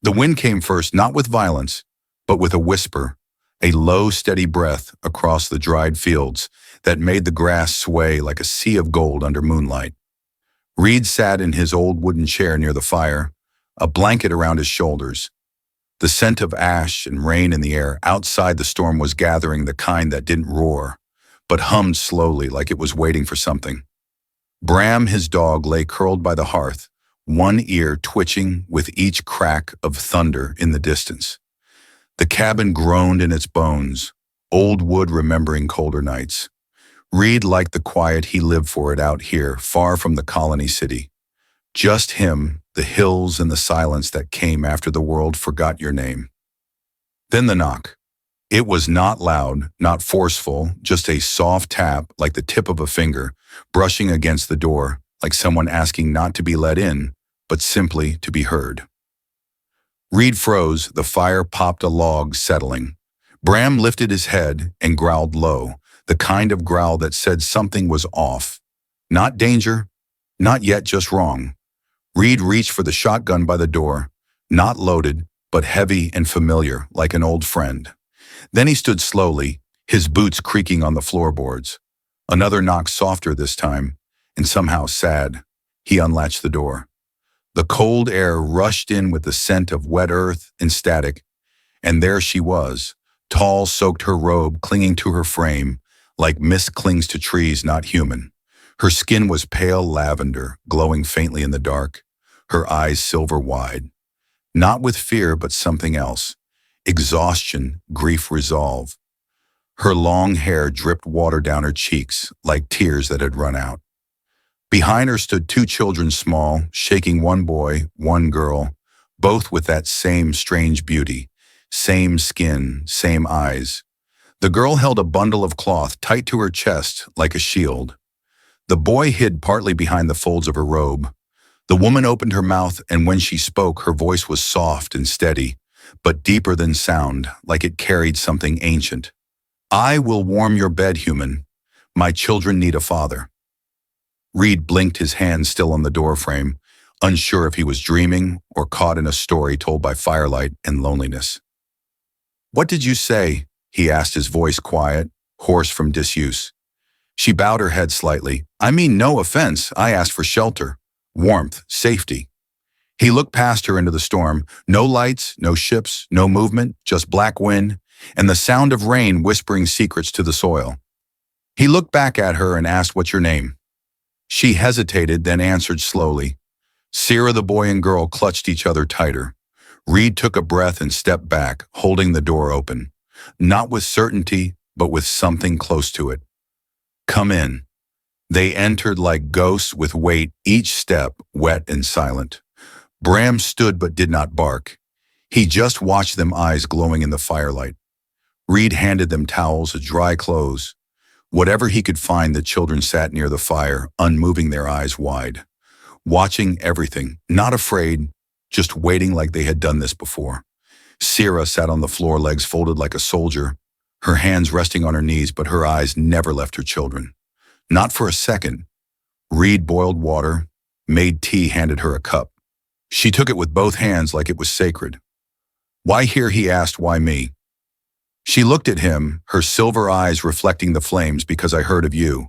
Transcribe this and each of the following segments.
The wind came first, not with violence, but with a whisper, a low, steady breath across the dried fields that made the grass sway like a sea of gold under moonlight. Reed sat in his old wooden chair near the fire, a blanket around his shoulders. The scent of ash and rain in the air outside the storm was gathering, the kind that didn't roar, but hummed slowly like it was waiting for something. Bram, his dog, lay curled by the hearth, one ear twitching with each crack of thunder in the distance. The cabin groaned in its bones, old wood remembering colder nights. Reed liked the quiet. He lived for it out here, far from the colony city. Just him, the hills, and the silence that came after the world forgot your name. Then the knock. It was not loud, not forceful, just a soft tap like the tip of a finger, brushing against the door, like someone asking not to be let in, but simply to be heard. Reed froze, the fire popped, a log settling. Bram lifted his head and growled low, the kind of growl that said something was off. Not danger, not yet, just wrong. Reed reached for the shotgun by the door, not loaded, but heavy and familiar, like an old friend. Then he stood slowly, his boots creaking on the floorboards. Another knock, softer this time, and somehow sad. He unlatched the door. The cold air rushed in with the scent of wet earth and static, and there she was, tall, soaked, her robe clinging to her frame, like mist clings to trees, not human. Her skin was pale lavender, glowing faintly in the dark, her eyes silver wide. Not with fear, but something else. Exhaustion, grief, resolve. Her long hair dripped water down her cheeks, like tears that had run out. Behind her stood two children, small, shaking, one boy, one girl, both with that same strange beauty, same skin, same eyes. The girl held a bundle of cloth tight to her chest like a shield. The boy hid partly behind the folds of her robe. The woman opened her mouth, and when she spoke, her voice was soft and steady, but deeper than sound, like it carried something ancient. I will warm your bed, human. My children need a father. Reed blinked, his hand still on the doorframe, unsure if he was dreaming or caught in a story told by firelight and loneliness. What did you say? He asked, his voice quiet, hoarse from disuse. She bowed her head slightly. I mean, no offense. I asked for shelter, warmth, safety. He looked past her into the storm. No lights, no ships, no movement, just black wind and the sound of rain whispering secrets to the soil. He looked back at her and asked, what's your name? She hesitated, then answered slowly. Sierra. The boy and girl clutched each other tighter. Reed took a breath and stepped back, holding the door open. Not with certainty, but with something close to it. Come in. They entered like ghosts with weight, each step wet and silent. Bram stood but did not bark. He just watched them, eyes glowing in the firelight. Reed handed them towels, dry clothes. Whatever he could find, the children sat near the fire, unmoving, their eyes wide. Watching everything, not afraid, just waiting like they had done this before. Sierra sat on the floor, legs folded like a soldier, her hands resting on her knees, but her eyes never left her children. Not for a second. Reed boiled water, made tea, handed her a cup. She took it with both hands like it was sacred. Why here? He asked. Why me? She looked at him, her silver eyes reflecting the flames. Because I heard of you.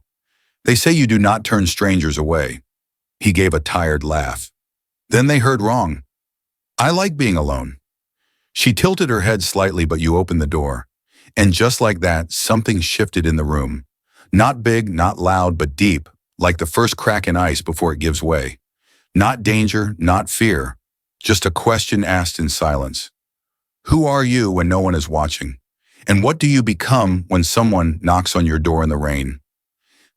They say you do not turn strangers away. He gave a tired laugh. Then they heard wrong. I like being alone. She tilted her head slightly, but you opened the door. And just like that, something shifted in the room. Not big, not loud, but deep, like the first crack in ice before it gives way. Not danger, not fear, just a question asked in silence. Who are you when no one is watching? And what do you become when someone knocks on your door in the rain?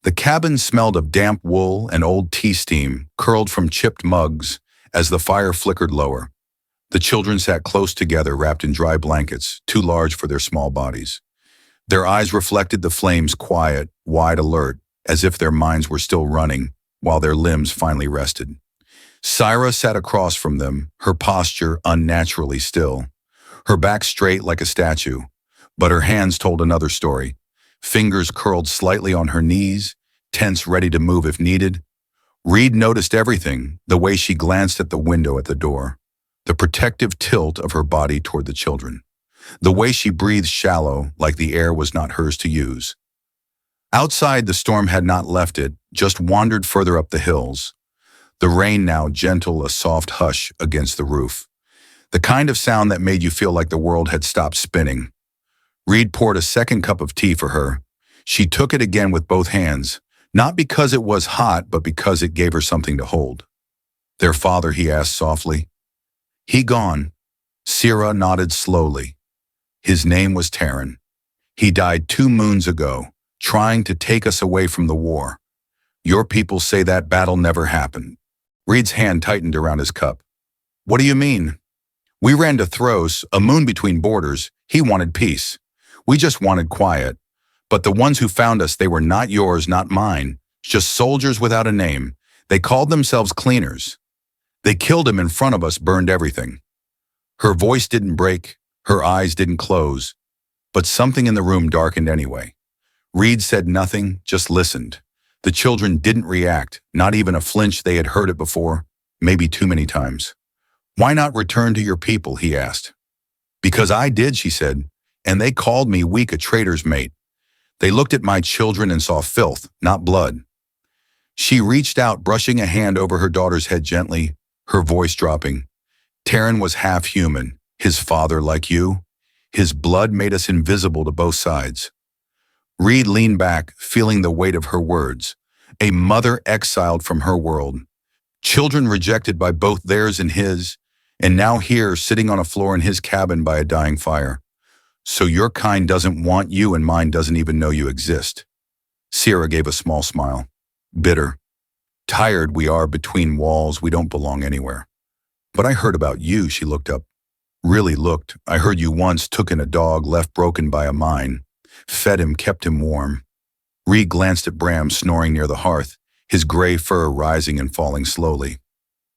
The cabin smelled of damp wool and old tea steam, curled from chipped mugs, as the fire flickered lower. The children sat close together, wrapped in dry blankets, too large for their small bodies. Their eyes reflected the flames, quiet, wide, alert, as if their minds were still running, while their limbs finally rested. Sierra sat across from them, her posture unnaturally still, her back straight like a statue, but her hands told another story. Fingers curled slightly on her knees, tense, ready to move if needed. Reed noticed everything, the way she glanced at the window at the door. the protective tilt of her body toward the children, the way she breathed shallow, like the air was not hers to use. Outside, the storm had not left it, just wandered further up the hills. The rain now gentle, a soft hush against the roof. The kind of sound that made you feel like the world had stopped spinning. Reed poured a second cup of tea for her. She took it again with both hands, not because it was hot, but because it gave her something to hold. Their father, he asked softly. He gone. Sierra nodded slowly. His name was Terran. He died 2 moons ago, trying to take us away from the war. Your people say that battle never happened. Reed's hand tightened around his cup. What do you mean? We ran to Thros, a moon between borders. He wanted peace. We just wanted quiet. But the ones who found us, they were not yours, not mine. Just soldiers without a name. They called themselves cleaners. They killed him in front of us, burned everything. Her voice didn't break. Her eyes didn't close. But something in the room darkened anyway. Reed said nothing, just listened. The children didn't react, not even a flinch. They had heard it before, maybe too many times. Why not return to your people, he asked. Because I did, she said, and they called me weak, a traitor's mate. They looked at my children and saw filth, not blood. She reached out, brushing a hand over her daughter's head gently, her voice dropping. Terran was half human, his father like you. His blood made us invisible to both sides. Reed leaned back, feeling the weight of her words. A mother exiled from her world. Children rejected by both theirs and his, and now here, sitting on a floor in his cabin by a dying fire. So your kind doesn't want you and mine doesn't even know you exist. Sierra gave a small smile. Bitter. Tired we are between walls, we don't belong anywhere. But I heard about you, she looked up. Really looked. I heard you once took in a dog left broken by a mine. Fed him, kept him warm. Reed glanced at Bram snoring near the hearth, his gray fur rising and falling slowly.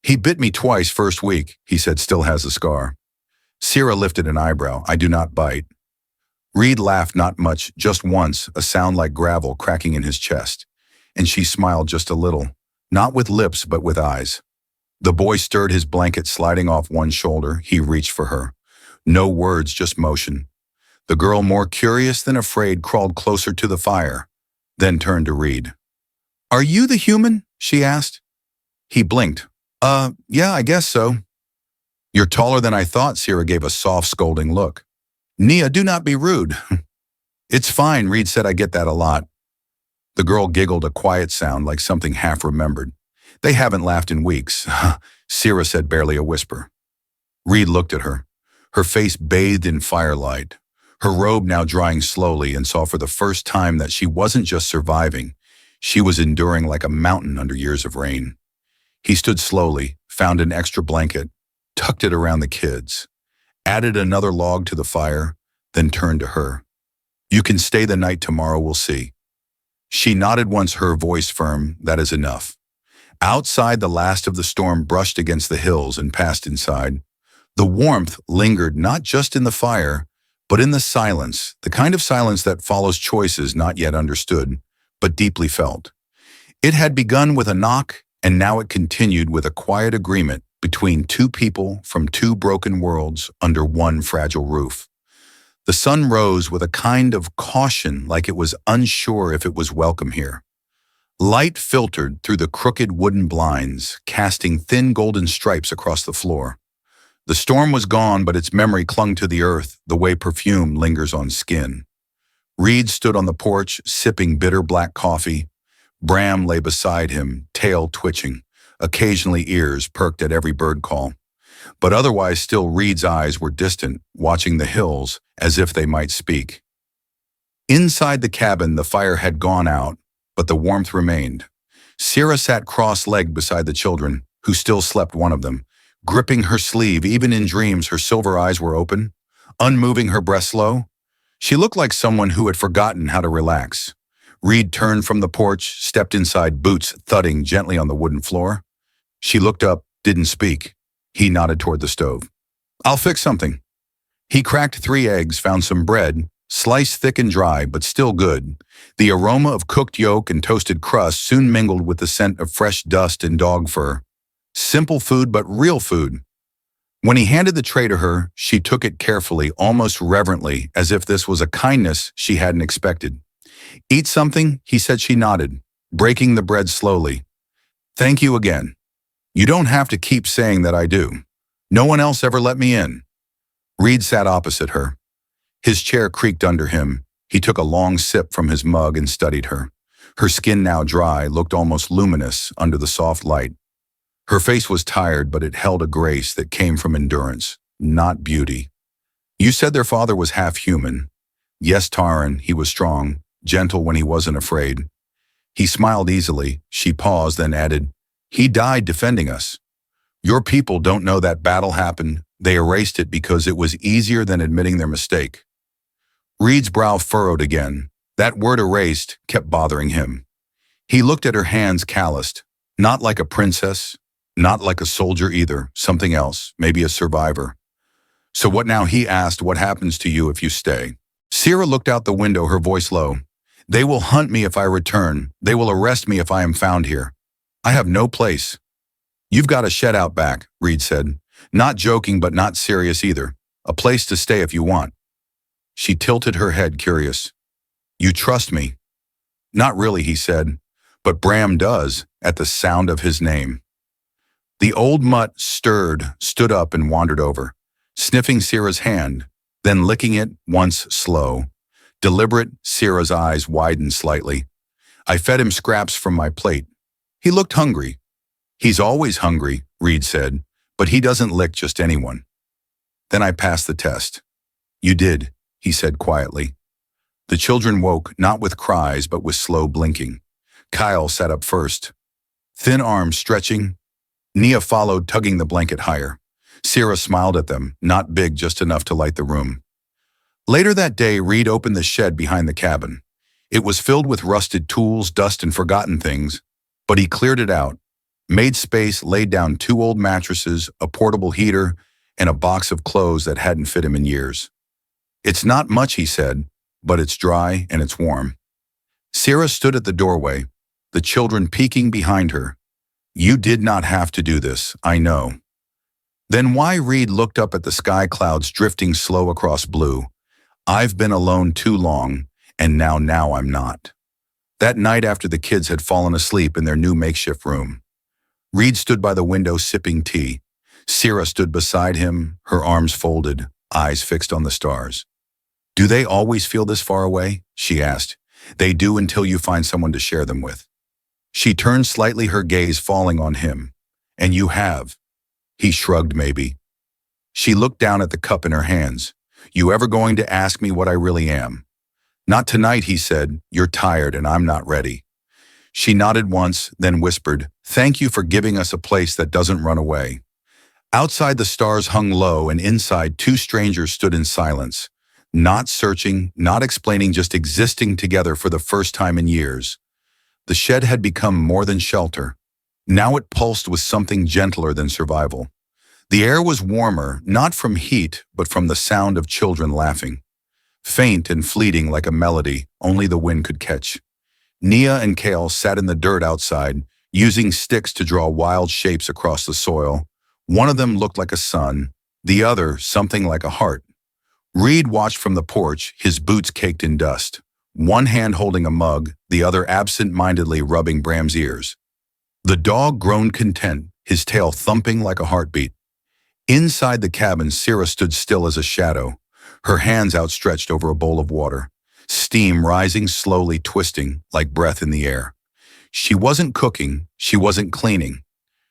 He bit me twice first week, he said, still has a scar. Sierra lifted an eyebrow. I do not bite. Reed laughed not much, just once, a sound like gravel cracking in his chest. And she smiled just a little, not with lips but with eyes. The boy stirred his blanket, sliding off one shoulder. He reached for her. No words, just motion. The girl, more curious than afraid, crawled closer to the fire, then turned to Reed. Are you the human? She asked. He blinked. Yeah, I guess so. You're taller than I thought, Sierra gave a soft, scolding look. Nia, do not be rude. It's fine, Reed said, I get that a lot. The girl giggled, a quiet sound like something half remembered. They haven't laughed in weeks, Sierra said, barely a whisper. Reed looked at her, her face bathed in firelight, her robe now drying slowly, and saw for the first time that she wasn't just surviving, she was enduring like a mountain under years of rain. He stood slowly, found an extra blanket, tucked it around the kids, added another log to the fire, then turned to her. You can stay the night, tomorrow we'll see. She nodded once, her voice firm. That is enough. Outside, the last of the storm brushed against the hills and passed inside. The warmth lingered not just in the fire, but in the silence, the kind of silence that follows choices not yet understood, but deeply felt. It had begun with a knock, and now it continued with a quiet agreement between two people from two broken worlds under one fragile roof. The sun rose with a kind of caution, like it was unsure if it was welcome here. Light filtered through the crooked wooden blinds, casting thin golden stripes across the floor. The storm was gone, but its memory clung to the earth the way perfume lingers on skin. Reed stood on the porch, sipping bitter black coffee. Bram lay beside him, tail twitching, occasionally ears perked at every bird call. But otherwise still Reed's eyes were distant, watching the hills as if they might speak. Inside the cabin, the fire had gone out, but the warmth remained. Sierra sat cross-legged beside the children, who still slept, one of them, gripping her sleeve. Even in dreams, her silver eyes were open, unmoving, her breath slow. She looked like someone who had forgotten how to relax. Reed turned from the porch, stepped inside, boots thudding gently on the wooden floor. She looked up, didn't speak. He nodded toward the stove. I'll fix something. He cracked 3 eggs, found some bread, sliced thick and dry, but still good. The aroma of cooked yolk and toasted crust soon mingled with the scent of fresh dust and dog fur. Simple food, but real food. When he handed the tray to her, she took it carefully, almost reverently, as if this was a kindness she hadn't expected. "Eat something?" he said. She nodded, breaking the bread slowly. "Thank you again. You don't have to keep saying that I do. No one else ever let me in." Reed sat opposite her. His chair creaked under him. He took a long sip from his mug and studied her. Her skin, now dry, looked almost luminous under the soft light. Her face was tired, but it held a grace that came from endurance, not beauty. "You said their father was half human." "Yes, Taran, he was strong, gentle when he wasn't afraid." He smiled easily. She paused, then added, "He died defending us. Your people don't know that battle happened. They erased it because it was easier than admitting their mistake." Reed's brow furrowed again. That word erased kept bothering him. He looked at her hands, calloused. Not like a princess, not like a soldier either, something else, maybe a survivor. "So what now?" he asked. "What happens to you if you stay?" Sierra looked out the window, her voice low. "They will hunt me if I return. They will arrest me if I am found here. I have no place." "You've got a shed out back," Reed said. Not joking, but not serious either. "A place to stay if you want." She tilted her head, curious. "You trust me?" "Not really," he said, "but Bram does," at the sound of his name. The old mutt stirred, stood up and wandered over, sniffing Sierra's hand, then licking it once, slow. Deliberate. Sierra's eyes widened slightly. "I fed him scraps from my plate. He looked hungry." "He's always hungry," Reed said, "but he doesn't lick just anyone." "Then I passed the test." "You did," he said quietly. The children woke, not with cries, but with slow blinking. Kyle sat up first, thin arms stretching. Nia followed, tugging the blanket higher. Sierra smiled at them, not big, just enough to light the room. Later that day, Reed opened the shed behind the cabin. It was filled with rusted tools, dust, and forgotten things, but he cleared it out, made space, laid down 2 old mattresses, a portable heater, and a box of clothes that hadn't fit him in years. "It's not much," he said, "but it's dry and it's warm." Sierra stood at the doorway, the children peeking behind her. "You did not have to do this, I know." Then why? Reed looked up at the sky clouds drifting slow across blue. "I've been alone too long, and now I'm not." That night after the kids had fallen asleep in their new makeshift room, Reed stood by the window sipping tea. Sierra stood beside him, her arms folded, eyes fixed on the stars. "Do they always feel this far away?" she asked. "They do, until you find someone to share them with." She turned slightly, her gaze falling on him. "And you have." He shrugged, maybe. She looked down at the cup in her hands. "You ever going to ask me what I really am?" "Not tonight," he said. "You're tired and I'm not ready." She nodded once, then whispered, "Thank you for giving us a place that doesn't run away." Outside, the stars hung low, and inside, 2 strangers stood in silence. Not searching, not explaining, just existing together for the first time in years. The shed had become more than shelter. Now it pulsed with something gentler than survival. The air was warmer, not from heat, but from the sound of children laughing. Faint and fleeting like a melody only the wind could catch. Nia and Kale sat in the dirt outside, using sticks to draw wild shapes across the soil. One of them looked like a sun, the other something like a heart. Reed watched from the porch, his boots caked in dust, one hand holding a mug, the other absent-mindedly rubbing Bram's ears. The dog groaned content, his tail thumping like a heartbeat. Inside the cabin, Sierra stood still as a shadow, her hands outstretched over a bowl of water, steam rising slowly, twisting like breath in the air. She wasn't cooking, she wasn't cleaning.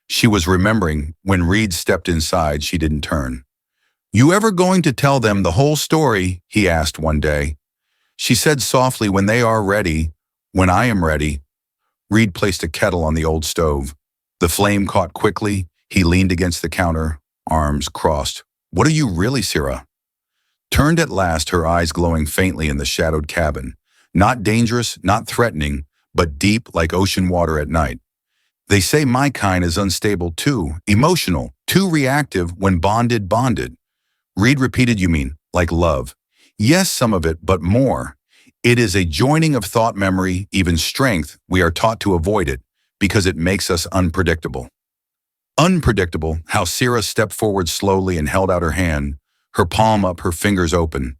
She was remembering. When Reed stepped inside, she didn't turn. "You ever going to tell them the whole story?" he asked one day. She said softly, "When they are ready, when I am ready." Reed placed a kettle on the old stove. The flame caught quickly. He leaned against the counter, arms crossed. "What are you really, Sierra?" Turned at last, her eyes glowing faintly in the shadowed cabin. Not dangerous, not threatening, but deep like ocean water at night. "They say my kind is unstable too, emotional, too reactive when bonded. Reed repeated, "You mean, like love?" "Yes, some of it, but more. It is a joining of thought, memory, even strength. We are taught to avoid it because it makes us unpredictable." Unpredictable how Sierra stepped forward slowly and held out her hand, her palm up, her fingers open.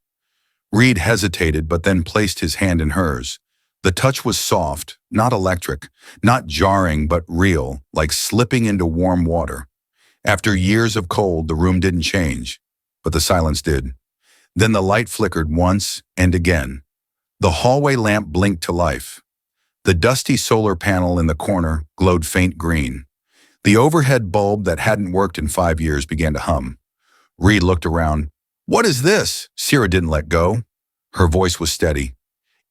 Reed hesitated but then placed his hand in hers. The touch was soft, not electric, not jarring but real, like slipping into warm water. After years of cold, the room didn't change, but the silence did. Then the light flickered once and again. The hallway lamp blinked to life. The dusty solar panel in the corner glowed faint green. The overhead bulb that hadn't worked in 5 years began to hum. Reed looked around. "What is this?" Sierra didn't let go. Her voice was steady.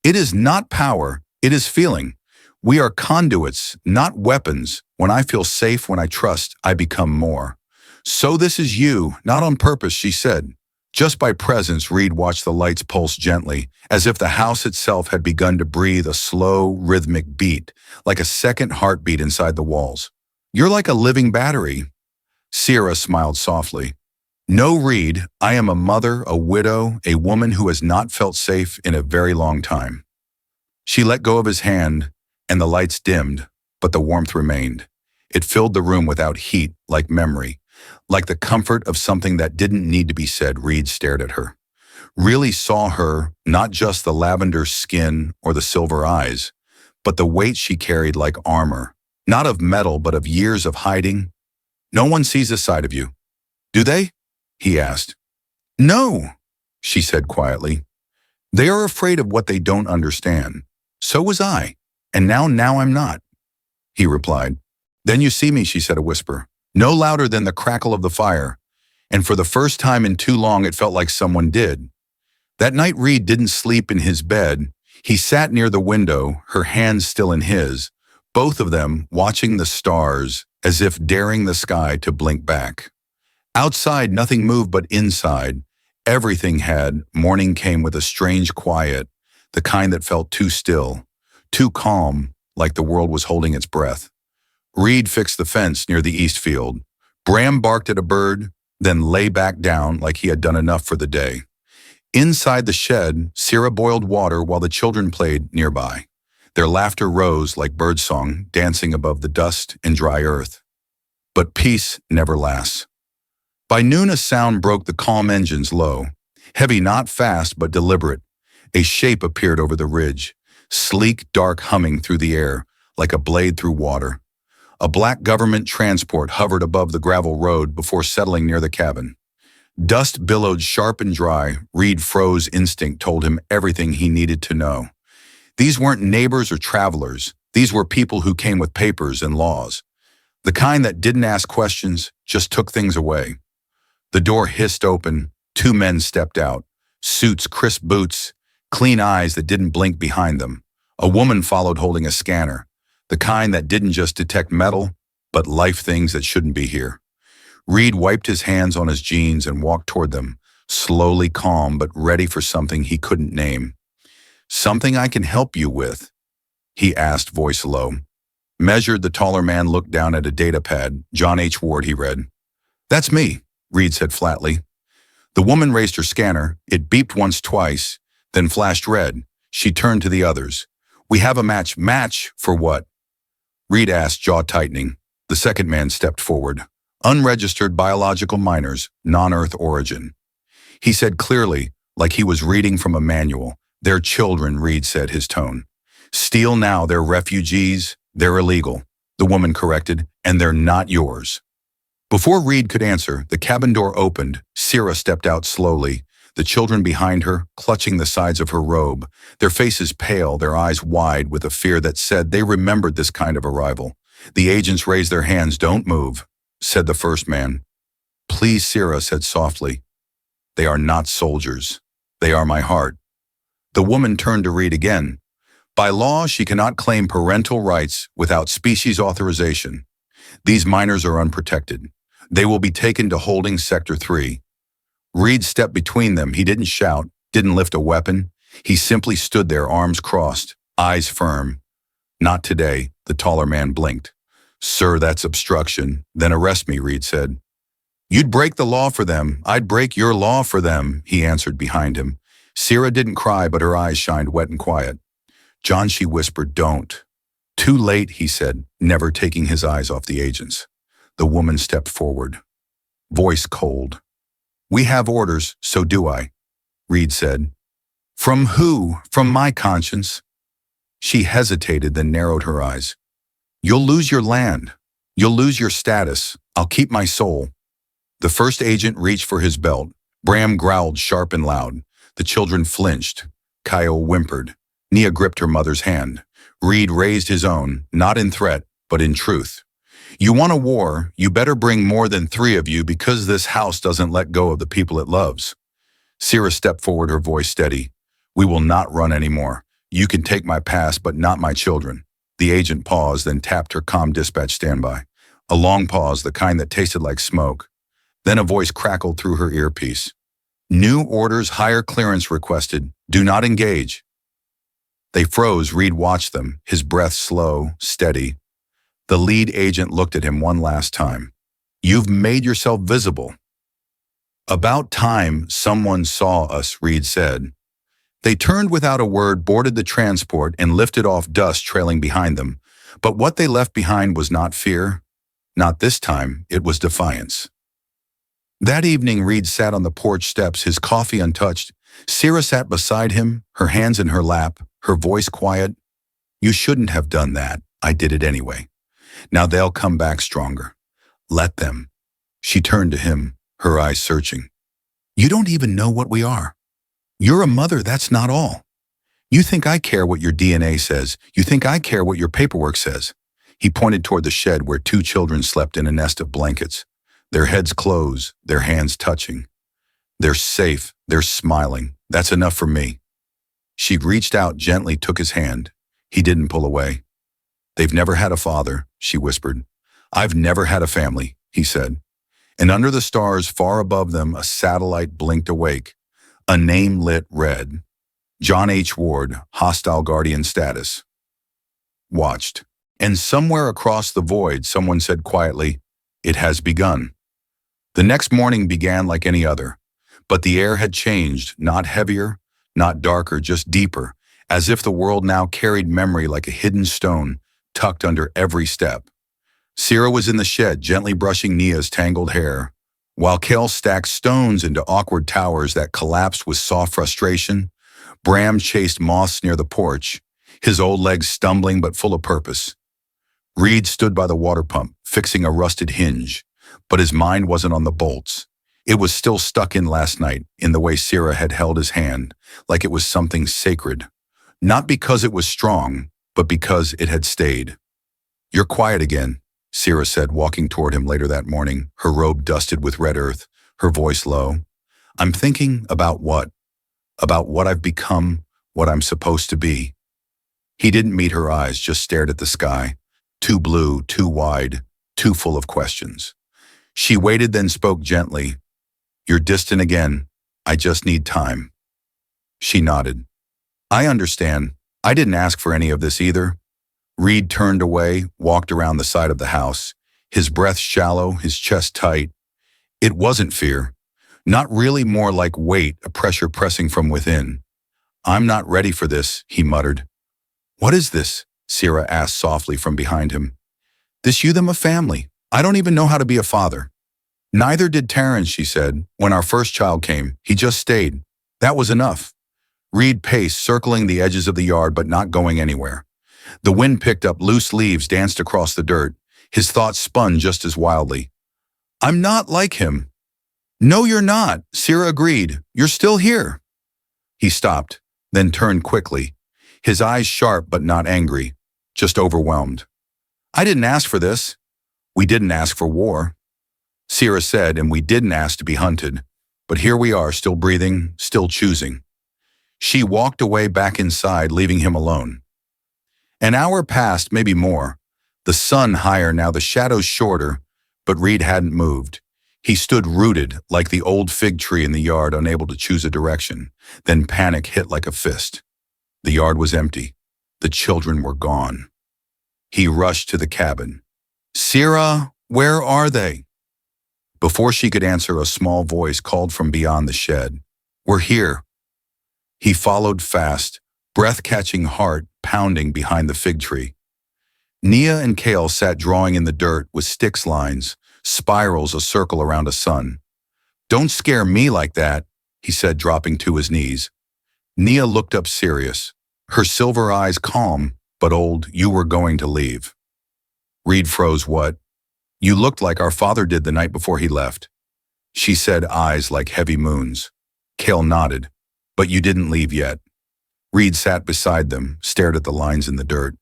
"It is not power, it is feeling. We are conduits, not weapons. When I feel safe, when I trust, I become more." "So this is you, not on purpose," she said. Just by presence, Reed watched the lights pulse gently, as if the house itself had begun to breathe a slow, rhythmic beat, like a second heartbeat inside the walls. "You're like a living battery." Sierra smiled softly. "No, Reed, I am a mother, a widow, a woman who has not felt safe in a very long time." She let go of his hand, and the lights dimmed, but the warmth remained. It filled the room without heat, like memory, like the comfort of something that didn't need to be said. Reed stared at her. Really saw her, not just the lavender skin or the silver eyes, but the weight she carried like armor, not of metal but of years of hiding. "No one sees this side of you, do they?" he asked. "No," she said quietly. "They are afraid of what they don't understand. So was I, and now I'm not," he replied. "Then you see me," she said, a whisper, no louder than the crackle of the fire, and for the first time in too long it felt like someone did. That night Reed didn't sleep in his bed. He sat near the window, her hands still in his, both of them watching the stars as if daring the sky to blink back. Outside, nothing moved, but inside, everything had. Morning came with a strange quiet, the kind that felt too still, too calm, like the world was holding its breath. Reed fixed the fence near the east field. Bram barked at a bird, then lay back down like he had done enough for the day. Inside the shed, Sierra boiled water while the children played nearby. Their laughter rose like birdsong, dancing above the dust and dry earth. But peace never lasts. By noon, a sound broke the calm engines low. Heavy, not fast, but deliberate. A shape appeared over the ridge, sleek, dark, humming through the air, like a blade through water. A black government transport hovered above the gravel road before settling near the cabin. Dust billowed sharp and dry. Reed froze. Instinct told him everything he needed to know. These weren't neighbors or travelers. These were people who came with papers and laws. The kind that didn't ask questions, just took things away. The door hissed open. 2 men stepped out. Suits, crisp boots, clean eyes that didn't blink behind them. A woman followed holding a scanner, the kind that didn't just detect metal, but life things that shouldn't be here. Reed wiped his hands on his jeans and walked toward them, slowly, calm, but ready for something he couldn't name. "Something I can help you with?" he asked, voice low. Measured, the taller man looked down at a data pad. "John H. Ward," he read. "That's me," Reed said flatly. The woman raised her scanner. It beeped once, twice, then flashed red. She turned to the others. "We have a match." "Match for what?" Reed asked, jaw tightening. The second man stepped forward. "Unregistered biological minors, non-Earth origin." He said clearly, like he was reading from a manual. "They're children," Reed said, his tone. "Steal now, they're refugees, they're illegal," the woman corrected, "and they're not yours." Before Reed could answer, the cabin door opened. Sierra stepped out slowly, the children behind her, clutching the sides of her robe, their faces pale, their eyes wide with a fear that said they remembered this kind of arrival. The agents raised their hands. "Don't move," said the first man. "Please," Sierra said softly. "They are not soldiers. They are my heart." The woman turned to Reed again. "By law, she cannot claim parental rights without species authorization. These minors are unprotected. They will be taken to holding Sector 3. Reed stepped between them. He didn't shout, didn't lift a weapon. He simply stood there, arms crossed, eyes firm. "Not today," the taller man blinked. "Sir, that's obstruction." "Then arrest me," Reed said. "You'd break the law for them. I'd break your law for them," he answered behind him. Sierra didn't cry, but her eyes shined wet and quiet. "John," she whispered, "don't." "Too late," he said, never taking his eyes off the agents. The woman stepped forward, voice cold. "We have orders, so do I," Reed said. "From who? From my conscience." She hesitated, then narrowed her eyes. "You'll lose your land. You'll lose your status. I'll keep my soul." The first agent reached for his belt. Bram growled sharp and loud. The children flinched. Kyle whimpered. Nia gripped her mother's hand. Reed raised his own, not in threat, but in truth. "You want a war, you better bring more than 3 of you because this house doesn't let go of the people it loves." Sierra stepped forward, her voice steady. "We will not run anymore. You can take my past, but not my children." The agent paused, then tapped her comm dispatch standby. A long pause, the kind that tasted like smoke. Then a voice crackled through her earpiece. "New orders, higher clearance requested. Do not engage." They froze. Reed watched them, his breath slow, steady. The lead agent looked at him one last time. "You've made yourself visible." "About time someone saw us," Reed said. They turned without a word, boarded the transport, and lifted off, dust trailing behind them. But what they left behind was not fear. Not this time, it was defiance. That evening, Reed sat on the porch steps, his coffee untouched. Sierra sat beside him, her hands in her lap, her voice quiet. "You shouldn't have done that. I did it anyway. Now they'll come back stronger. Let them." She turned to him, her eyes searching. "You don't even know what we are. You're a mother, that's not all. You think I care what your DNA says. You think I care what your paperwork says." He pointed toward the shed where 2 children slept in a nest of blankets. Their heads closed, their hands touching. "They're safe, they're smiling. That's enough for me." She reached out, gently took his hand. He didn't pull away. "They've never had a father," she whispered. "I've never had a family," he said. And under the stars far above them, a satellite blinked awake. A name lit red. John H. Ward, hostile guardian status. Watched. And somewhere across the void, someone said quietly, "It has begun." The next morning began like any other, but the air had changed, not heavier, not darker, just deeper, as if the world now carried memory like a hidden stone, tucked under every step. Sierra was in the shed, gently brushing Nia's tangled hair, while Kel stacked stones into awkward towers that collapsed with soft frustration. Bram chased moths near the porch, his old legs stumbling but full of purpose. Reed stood by the water pump, fixing a rusted hinge, but his mind wasn't on the bolts. It was still stuck in last night, in the way Sierra had held his hand, like it was something sacred. Not because it was strong, but because it had stayed. "You're quiet again," Sierra said, walking toward him later that morning, her robe dusted with red earth, her voice low. "I'm thinking about what? About what I've become, what I'm supposed to be." He didn't meet her eyes, just stared at the sky. Too blue, too wide, too full of questions. She waited, then spoke gently. "You're distant again. I just need time." She nodded. "I understand. I didn't ask for any of this either." Reed turned away, walked around the side of the house, his breath shallow, his chest tight. It wasn't fear. Not really, more like weight, a pressure pressing from within. "I'm not ready for this," he muttered. "What is this?" Sierra asked softly from behind him. "This you them a family. I don't even know how to be a father." "Neither did Terrence," she said. "When our first child came, he just stayed. That was enough." Reed paced, circling the edges of the yard but not going anywhere. The wind picked up, loose leaves danced across the dirt. His thoughts spun just as wildly. "I'm not like him." "No, you're not," Sierra agreed. "You're still here." He stopped, then turned quickly, his eyes sharp but not angry, just overwhelmed. "I didn't ask for this." "We didn't ask for war," Sierra said, "and we didn't ask to be hunted. But here we are, still breathing, still choosing." She walked away back inside, leaving him alone. An hour passed, maybe more. The sun higher now, the shadows shorter, but Reed hadn't moved. He stood rooted, like the old fig tree in the yard, unable to choose a direction. Then panic hit like a fist. The yard was empty. The children were gone. He rushed to the cabin. "Sierra, where are they?" Before she could answer, a small voice called from beyond the shed. "We're here." He followed fast, breath-catching heart pounding behind the fig tree. Nia and Kale sat drawing in the dirt with sticks lines, spirals a circle around a sun. "Don't scare me like that," he said, dropping to his knees. Nia looked up serious, her silver eyes calm, but old. "You were going to leave." Reed froze. "What?" "You looked like our father did the night before he left," she said, eyes like heavy moons. Cale nodded. "But you didn't leave yet." Reed sat beside them, stared at the lines in the dirt.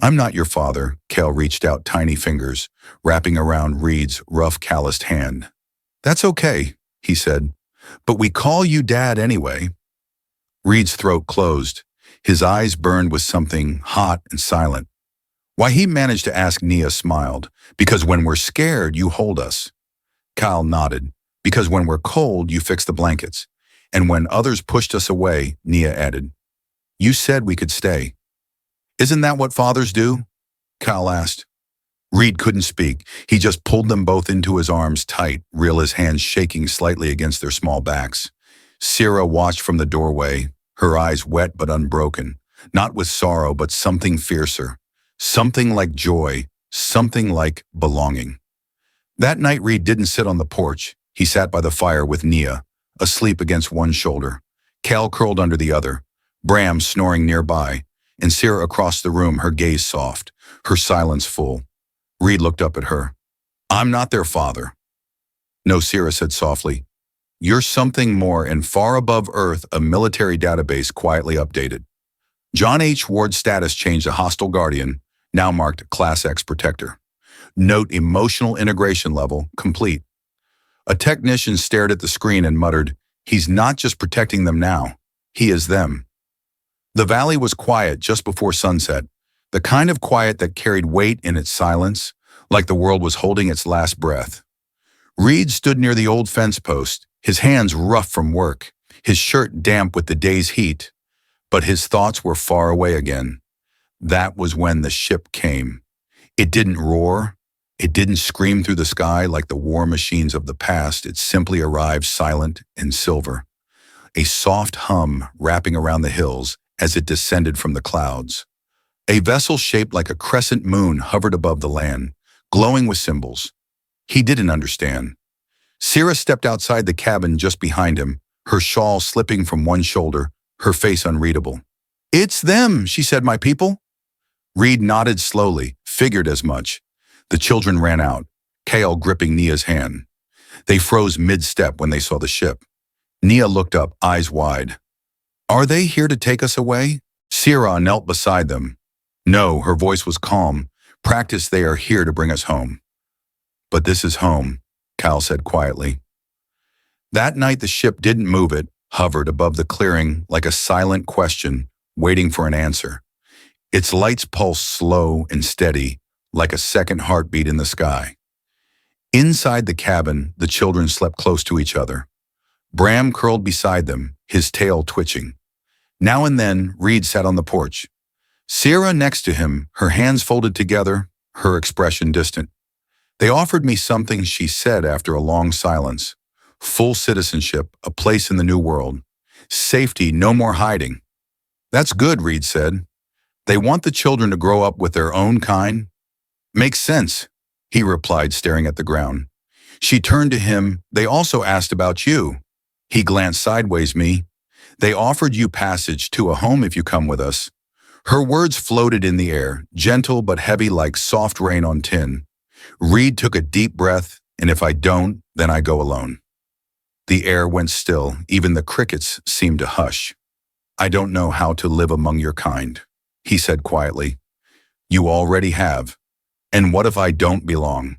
"I'm not your father." Cale reached out tiny fingers, wrapping around Reed's rough, calloused hand. "That's okay," he said, "but we call you Dad anyway." Reed's throat closed. His eyes burned with something hot and silent. Why he managed to ask Nia smiled. "Because when we're scared, you hold us." Kyle nodded. "Because when we're cold, you fix the blankets. And when others pushed us away," Nia added, "you said we could stay." "Isn't that what fathers do?" Kyle asked. Reed couldn't speak. He just pulled them both into his arms tight, his hands shaking slightly against their small backs. Sierra watched from the doorway, her eyes wet but unbroken, not with sorrow but something fiercer, something like joy, something like belonging. That night Reed didn't sit on the porch. He sat by the fire with Nia, asleep against one shoulder, Cal curled under the other, Bram snoring nearby, and Sierra across the room, her gaze soft, her silence full. Reed looked up at her. "I'm not their father." "No," Sierra said softly. "You're something more and far above Earth," a military database quietly updated. John H. Ward's status changed to hostile guardian, now marked Class X protector. Note: emotional integration level complete. A technician stared at the screen and muttered, "He's not just protecting them now, he is them." The valley was quiet just before sunset, the kind of quiet that carried weight in its silence, like the world was holding its last breath. Reed stood near the old fence post, his hands rough from work, his shirt damp with the day's heat, but his thoughts were far away again. That was when the ship came. It didn't roar. It didn't scream through the sky like the war machines of the past. It simply arrived silent and silver, a soft hum wrapping around the hills as it descended from the clouds. A vessel shaped like a crescent moon hovered above the land, glowing with symbols. He didn't understand. Sierra stepped outside the cabin just behind him, her shawl slipping from one shoulder, her face unreadable. "It's them," she said, "my people." Reed nodded slowly, figured as much. The children ran out, Cale gripping Nia's hand. They froze mid-step when they saw the ship. Nia looked up, eyes wide. "Are they here to take us away?" Sierra knelt beside them. "No," her voice was calm. "Practice, they are here to bring us home." "But this is home," Kyle said quietly. That night the ship didn't move. It hovered above the clearing like a silent question, waiting for an answer. Its lights pulsed slow and steady, like a second heartbeat in the sky. Inside the cabin, the children slept close to each other. Bram curled beside them, his tail twitching. Now and then, Reed sat on the porch. Sierra next to him, her hands folded together, her expression distant. "They offered me something," she said after a long silence. "Full citizenship, a place in the new world. Safety, no more hiding." "That's good," Reed said. "They want the children to grow up with their own kind?" "Makes sense," he replied, staring at the ground. She turned to him. "They also asked about you." He glanced sideways. "Me?" "They offered you passage to a home if you come with us." Her words floated in the air, gentle but heavy like soft rain on tin. Reed took a deep breath. "And if I don't, then I go alone." The air went still. Even the crickets seemed to hush. "I don't know how to live among your kind," he said quietly. "You already have. And what if I don't belong?"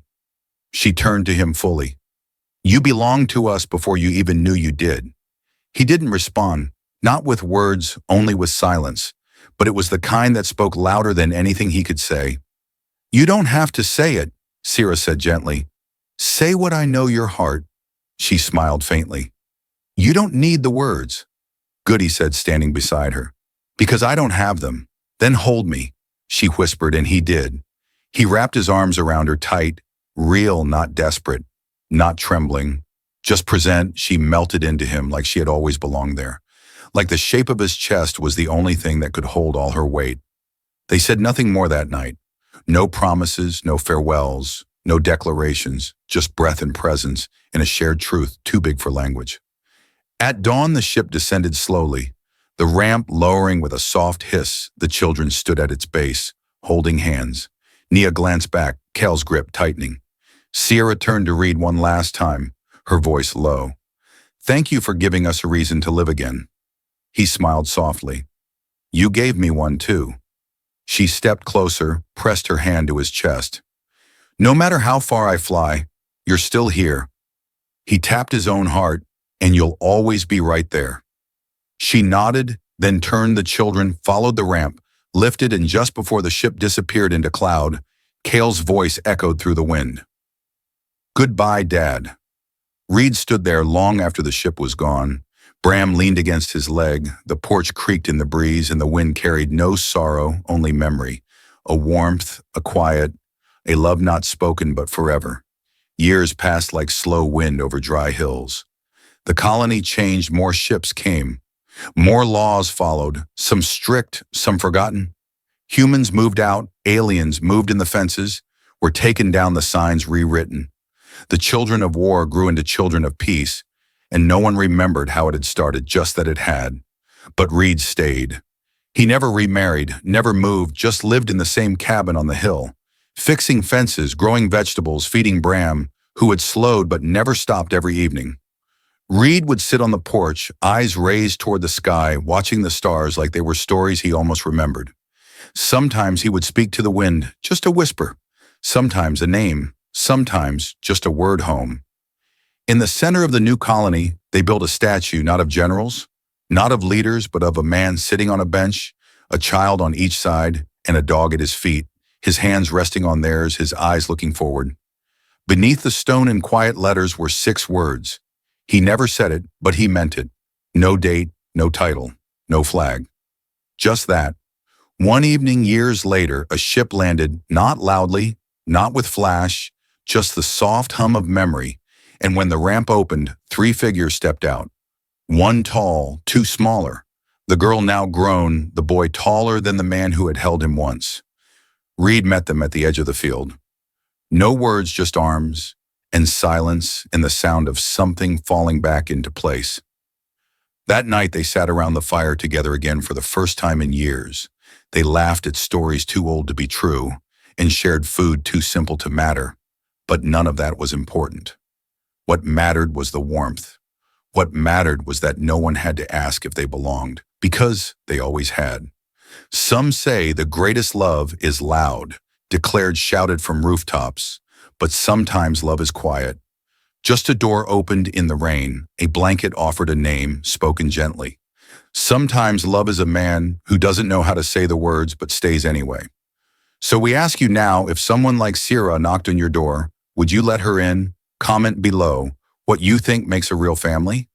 She turned to him fully. "You belonged to us before you even knew you did." He didn't respond, not with words, only with silence, but it was the kind that spoke louder than anything he could say. "You don't have to say it," Sierra said gently. "Say what I know your heart." She smiled faintly. "You don't need the words." "Good," he said, standing beside her. "Because I don't have them." "Then hold me," she whispered, and he did. He wrapped his arms around her tight, real, not desperate, not trembling. Just present. She melted into him like she had always belonged there. Like the shape of his chest was the only thing that could hold all her weight. They said nothing more that night. No promises, no farewells, No declarations, just breath and presence and a shared truth too big for language. At dawn, the ship descended slowly, the ramp lowering with a soft hiss. The children stood at its base, holding hands. Nia glanced back, Kel's grip tightening. Sierra turned to Reed one last time, her voice low. "Thank you for giving us a reason to live again." He smiled softly. "You gave me one too." She stepped closer, pressed her hand to his chest. "No matter how far I fly, you're still here." He tapped his own heart, "And you'll always be right there." She nodded, then turned. The children followed the ramp, lifted, and just before the ship disappeared into cloud, Kale's voice echoed through the wind. "Goodbye, Dad." Reed stood there long after the ship was gone. Bram leaned against his leg, the porch creaked in the breeze, and the wind carried no sorrow, only memory. A warmth, a quiet, a love not spoken but forever. Years passed like slow wind over dry hills. The colony changed, more ships came. More laws followed, some strict, some forgotten. Humans moved out, aliens moved in the fences, were taken down, the signs rewritten. The children of war grew into children of peace, and no one remembered how it had started, just that it had. But Reed stayed. He never remarried, never moved, just lived in the same cabin on the hill, fixing fences, growing vegetables, feeding Bram, who had slowed but never stopped every evening. Reed would sit on the porch, eyes raised toward the sky, watching the stars like they were stories he almost remembered. Sometimes he would speak to the wind, just a whisper. Sometimes a name, sometimes just a word, home. In the center of the new colony, they built a statue, not of generals, not of leaders, but of a man sitting on a bench, a child on each side, and a dog at his feet, his hands resting on theirs, his eyes looking forward. Beneath the stone in quiet letters were 6 words. He never said it, but he meant it. No date, no title, no flag. Just that. One evening years later, a ship landed, not loudly, not with flash, just the soft hum of memory, and when the ramp opened, 3 figures stepped out. One tall, 2 smaller. The girl now grown, the boy taller than the man who had held him once. Reed met them at the edge of the field. No words, just arms, and silence, and the sound of something falling back into place. That night they sat around the fire together again for the first time in years. They laughed at stories too old to be true, and shared food too simple to matter. But none of that was important. What mattered was the warmth. What mattered was that no one had to ask if they belonged, because they always had. Some say the greatest love is loud, declared, shouted from rooftops. But sometimes love is quiet. Just a door opened in the rain, a blanket offered a name, spoken gently. Sometimes love is a man who doesn't know how to say the words but stays anyway. So we ask you now, if someone like Sierra knocked on your door, would you let her in? Comment below what you think makes a real family.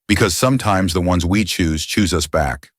Because sometimes the ones we choose us back.